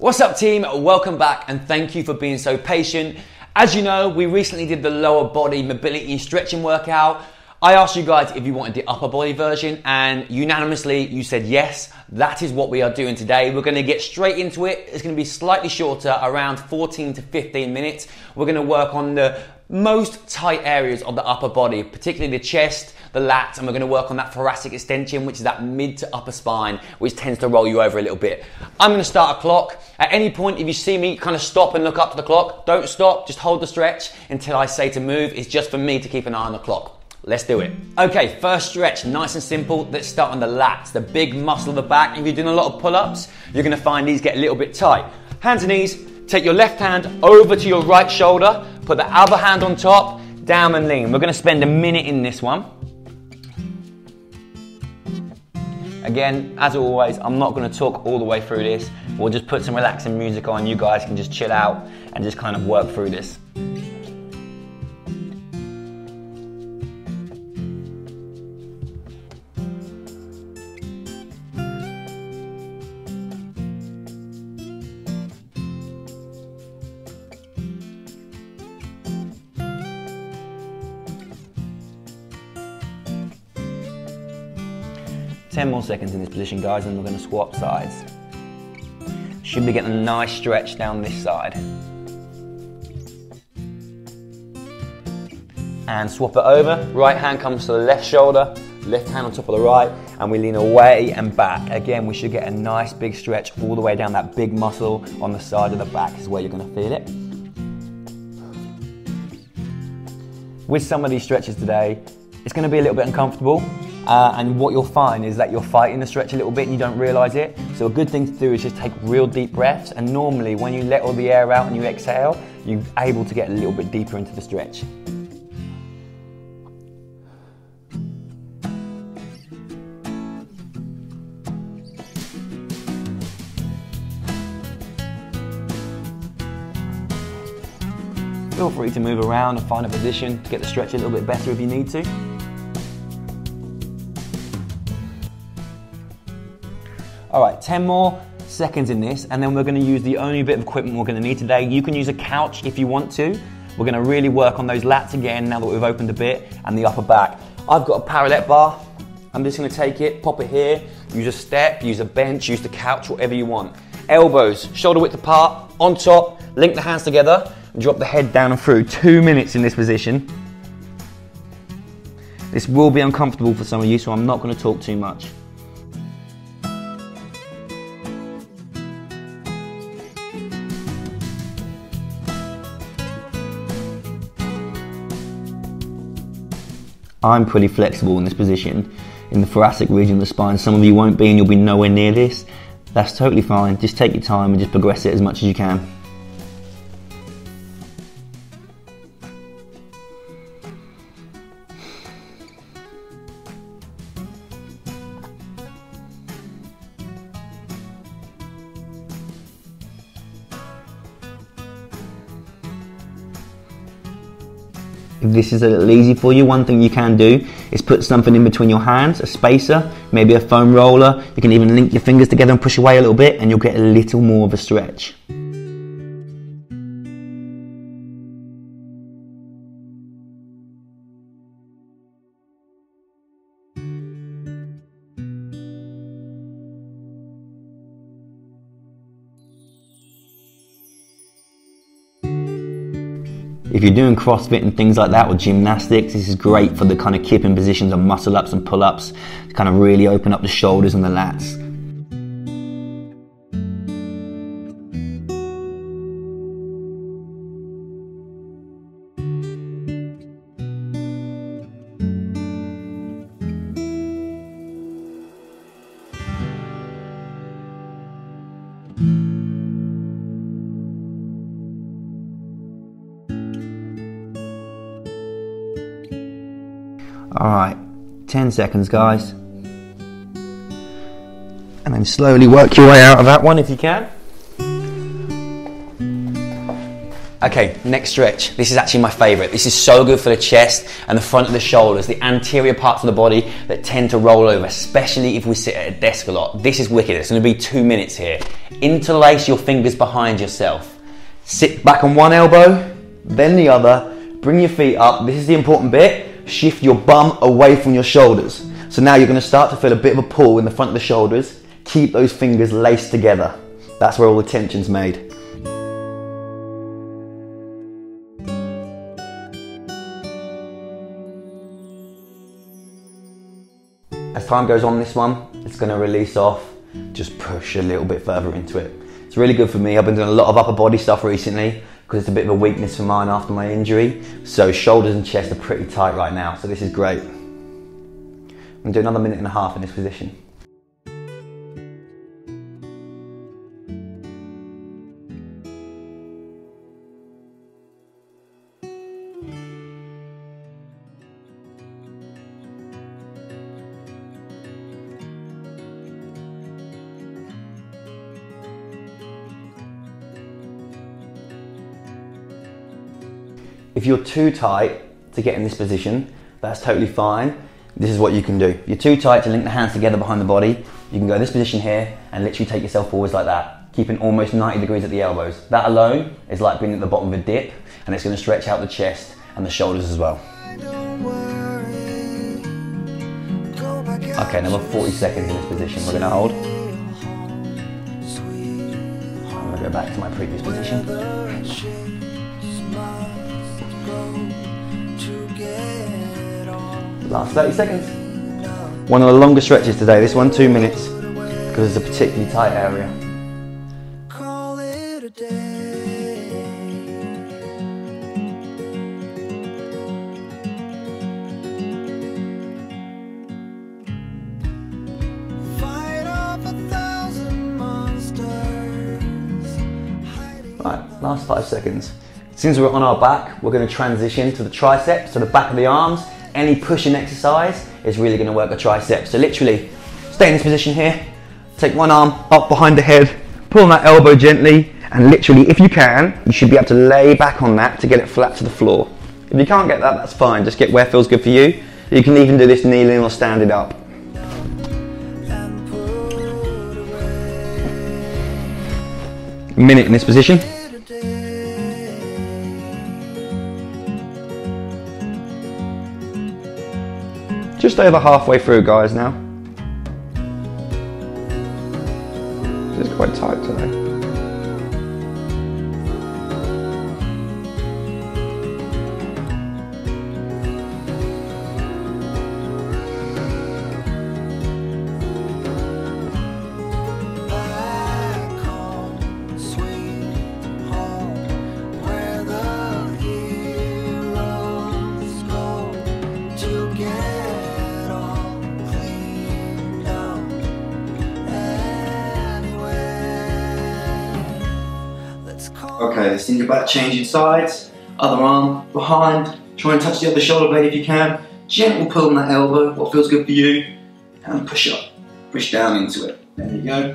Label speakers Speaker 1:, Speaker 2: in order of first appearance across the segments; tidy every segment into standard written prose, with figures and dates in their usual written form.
Speaker 1: What's up team? Welcome back and thank you for being so patient. As you know, we recently did the lower body mobility and stretching workout. I asked you guys if you wanted the upper body version and unanimously you said yes. That is what we are doing today. We're going to get straight into it. It's going to be slightly shorter, around 14 to 15 minutes. We're going to work on the most tight areas of the upper body, particularly the chest, the lats, and we're going to work on that thoracic extension, which is that mid to upper spine, which tends to roll you over a little bit. I'm going to start a clock. At any point, if you see me kind of stop and look up to the clock, don't stop, just hold the stretch until I say to move. It's just for me to keep an eye on the clock. Let's do it. Okay, first stretch, nice and simple. Let's start on the lats, the big muscle of the back. If you're doing a lot of pull-ups, you're going to find these get a little bit tight. Hands and knees, take your left hand over to your right shoulder, put the other hand on top, down and lean. We're going to spend a minute in this one. Again, as always, I'm not going to talk all the way through this. We'll just put some relaxing music on. You guys can just chill out and just kind of work through this. Ten more seconds in this position, guys, and we're going to swap sides. Should be getting a nice stretch down this side. And swap it over. Right hand comes to the left shoulder, left hand on top of the right, and we lean away and back. Again, we should get a nice big stretch all the way down that big muscle on the side of the back is where you're going to feel it. With some of these stretches today, it's going to be a little bit uncomfortable. And what you'll find is that you're fighting the stretch a little bit and you don't realise it. So a good thing to do is just take real deep breaths, and normally when you let all the air out and you exhale, you're able to get a little bit deeper into the stretch. Feel free to move around and find a position to get the stretch a little bit better if you need to. All right, 10 more seconds in this, and then we're going to use the only bit of equipment we're going to need today. You can use a couch if you want to. We're going to really work on those lats again now that we've opened a bit, and the upper back. I've got a parallel bar. I'm just going to take it, pop it here, use a step, use a bench, use the couch, whatever you want. Elbows, shoulder width apart, on top, link the hands together, and drop the head down and through. 2 minutes in this position. This will be uncomfortable for some of you, so I'm not going to talk too much. I'm pretty flexible in this position, in the thoracic region of the spine. Some of you won't be and you'll be nowhere near this. That's totally fine. Just take your time and just progress it as much as you can. If this is a little easy for you, one thing you can do is put something in between your hands, a spacer, maybe a foam roller. You can even link your fingers together and push away a little bit and you'll get a little more of a stretch. If you're doing CrossFit and things like that or gymnastics, this is great for the kind of kipping positions and muscle ups and pull ups to kind of really open up the shoulders and the lats. Alright, 10 seconds guys. And then slowly work your way out of that one if you can. Okay, next stretch. This is actually my favorite. This is so good for the chest and the front of the shoulders, the anterior parts of the body that tend to roll over, especially if we sit at a desk a lot. This is wicked. It's going to be 2 minutes here. interlace your fingers behind yourself. Sit back on one elbow, then the other, bring your feet up. This is the important bit. Shift your bum away from your shoulders. So now you're going to start to feel a bit of a pull in the front of the shoulders. Keep those fingers laced together. That's where all the tension's made. As time goes on this one, it's going to release off. Just push a little bit further into it. It's really good for me. I've been doing a lot of upper body stuff recently because it's a bit of a weakness for mine after my injury. So shoulders and chest are pretty tight right now. So this is great. I'm going to do another minute and a half in this position. If you're too tight to get in this position, that's totally fine. This is what you can do. If you're too tight to link the hands together behind the body, you can go in this position here and literally take yourself forwards like that, keeping almost 90 degrees at the elbows. That alone is like being at the bottom of a dip, and it's going to stretch out the chest and the shoulders as well. Okay, another 40 seconds in this position. We're going to hold. I'm going to go back to my previous position. Last 30 seconds. One of the longer stretches today, this one 2 minutes, because it's a particularly tight area. Call it a day. Fight off 1,000 monsters. Right, last 5 seconds. Since we're on our back, we're going to transition to the triceps, to the back of the arms. Any pushing exercise is really going to work the triceps. So literally, stay in this position here, take one arm up behind the head, pull on that elbow gently, and literally, if you can, you should be able to lay back on that to get it flat to the floor. If you can't get that, that's fine. Just get where feels good for you. You can even do this kneeling or standing up. A minute in this position. Just over halfway through, guys, now. This is quite tight today. Okay, let's think about changing sides. Other arm behind. Try and touch the other shoulder blade if you can. Gentle pull on that elbow, what feels good for you. And push up. Push down into it. There you go.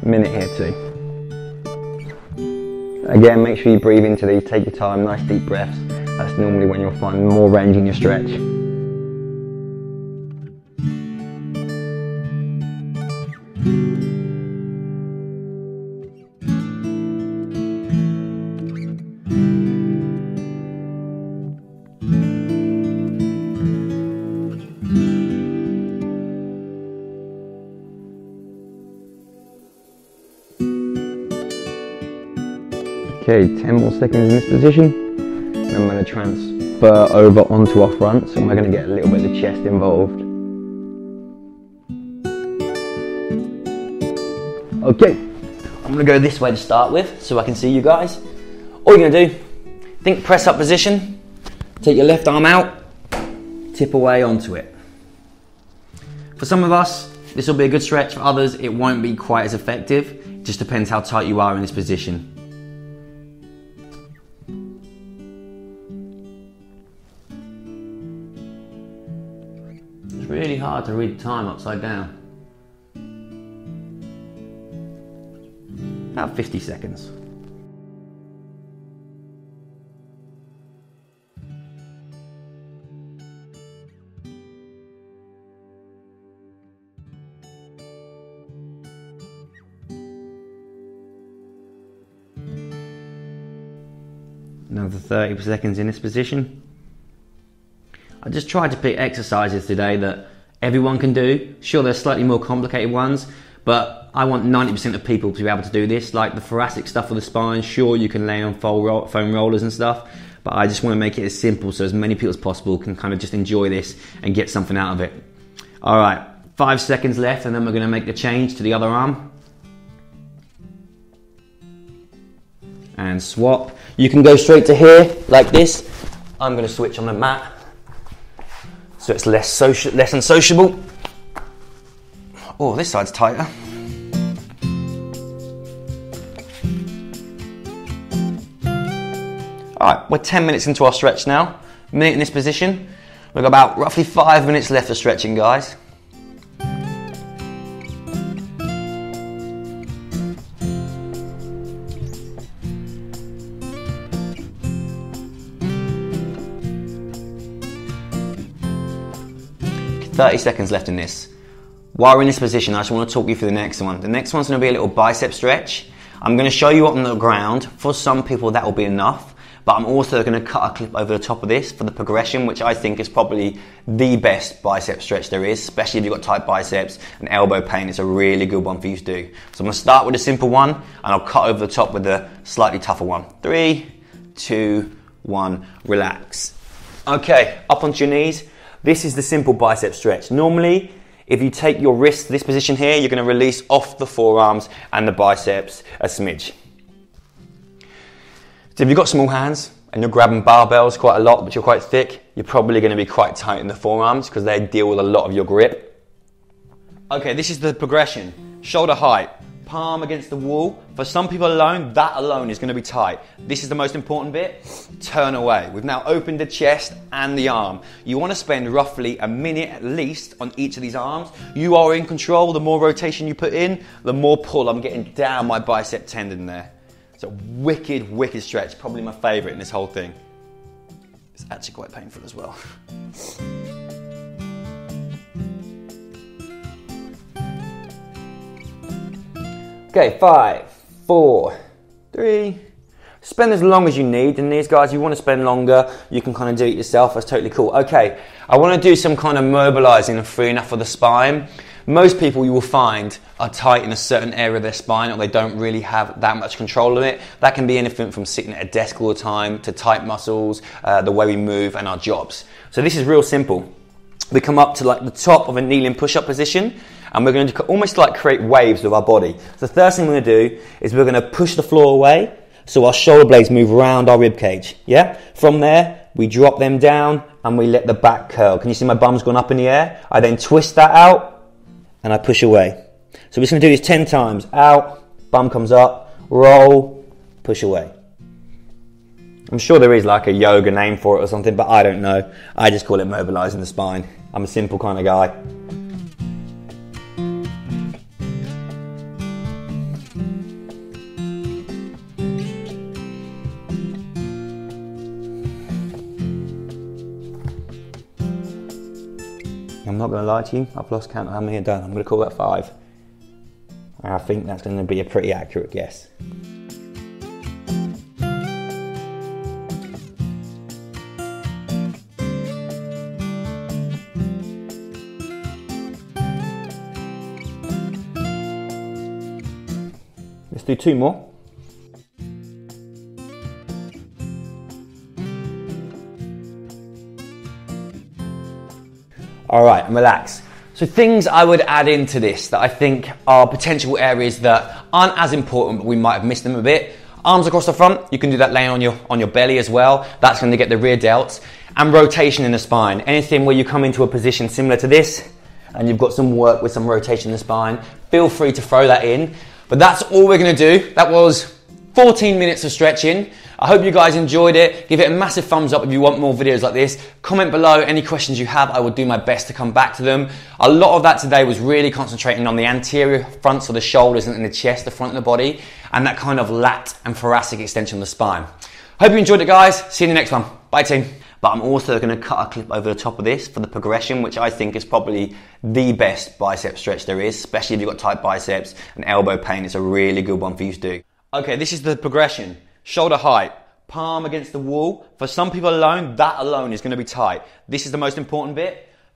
Speaker 1: Minute here too. Again, make sure you breathe into these. Take your time, nice deep breaths. That's normally when you'll find more range in your stretch. Okay, 10 more seconds in this position. Then I'm going to transfer over onto our fronts, and we're going to get a little bit of the chest involved. Okay, I'm going to go this way to start with so I can see you guys. All you're going to do, think press up position, take your left arm out, tip away onto it. For some of us, this will be a good stretch. For others, it won't be quite as effective. It just depends how tight you are in this position. It's really hard to read time upside down. About 50 seconds. Another 30 seconds in this position. I just tried to pick exercises today that everyone can do. Sure, there's slightly more complicated ones, but I want 90% of people to be able to do this, like the thoracic stuff for the spine. Sure, you can lay on foam rollers and stuff, but I just want to make it as simple so as many people as possible can kind of just enjoy this and get something out of it. All right, 5 seconds left, and then we're going to make the change to the other arm. And swap. You can go straight to here like this. I'm going to switch on the mat so it's less unsociable. Oh, this side's tighter. All right, we're 10 minutes into our stretch now. Minute in this position. We've got about roughly 5 minutes left of stretching, guys. .30 seconds left in this. While we're in this position, I just want to talk you through the next one. The next one's going to be a little bicep stretch. I'm going to show you on the ground. For some people that will be enough, but I'm also going to cut a clip over the top of this for the progression, which I think is probably the best bicep stretch there is, especially if you've got tight biceps and elbow pain. It's a really good one for you to do. So I'm going to start with a simple one, and I'll cut over the top with a slightly tougher one. 3, 2, 1, relax. Okay, up onto your knees. This is the simple bicep stretch. Normally, if you take your wrist to this position here, you're going to release off the forearms and the biceps a smidge. So if you've got small hands and you're grabbing barbells quite a lot, but you're quite thick, you're probably going to be quite tight in the forearms because they deal with a lot of your grip. Okay, this is the progression. Shoulder height, palm against the wall. For some people alone, that alone is going to be tight. This is the most important bit. Turn away. We've now opened the chest and the arm. You want to spend roughly a minute at least on each of these arms. You are in control. The more rotation you put in, the more pull I'm getting down my bicep tendon there. It's a wicked, wicked stretch. Probably my favorite in this whole thing. It's actually quite painful as well. Okay, 5, 4, 3. Spend as long as you need. And these guys, you want to spend longer, you can kind of do it yourself. That's totally cool. Okay, I want to do some kind of mobilizing and freeing up for the spine. Most people you will find are tight in a certain area of their spine, or they don't really have that much control of it. That can be anything from sitting at a desk all the time to tight muscles, the way we move and our jobs. So this is real simple. We come up to like the top of a kneeling push-up position, and we're going to almost like create waves with our body. So the first thing we're going to do is we're going to push the floor away so our shoulder blades move around our rib cage. Yeah? From there, we drop them down and we let the back curl. Can you see my bum's gone up in the air? I then twist that out and I push away. So we're just going to do this 10 times. Out, bum comes up, roll, push away. I'm sure there is like a yoga name for it or something, but I don't know. I just call it mobilizing the spine. I'm a simple kind of guy. I'm not going to lie to you, I've lost count of how many I've done. I'm going to call that 5. And I think that's going to be a pretty accurate guess. Let's do 2 more. All right, and relax. So things I would add into this that I think are potential areas that aren't as important, but we might have missed them a bit. Arms across the front, you can do that laying on your belly as well. That's going to get the rear delts. And rotation in the spine. Anything where you come into a position similar to this, and you've got some work with some rotation in the spine, feel free to throw that in. But that's all we're going to do. That was 14 minutes of stretching. I hope you guys enjoyed it. Give it a massive thumbs up if you want more videos like this. Comment below any questions you have. I will do my best to come back to them. A lot of that today was really concentrating on the anterior fronts of the shoulders and the chest, the front of the body, and that kind of lat and thoracic extension of the spine. Hope you enjoyed it, guys. See you in the next one. Bye, team. But I'm also going to cut a clip over the top of this for the progression, which I think is probably the best bicep stretch there is, especially if you've got tight biceps and elbow pain. It's a really good one for you to do. Okay, this is the progression. Shoulder height, palm against the wall. For some people alone, that alone is going to be tight. This is the most important bit.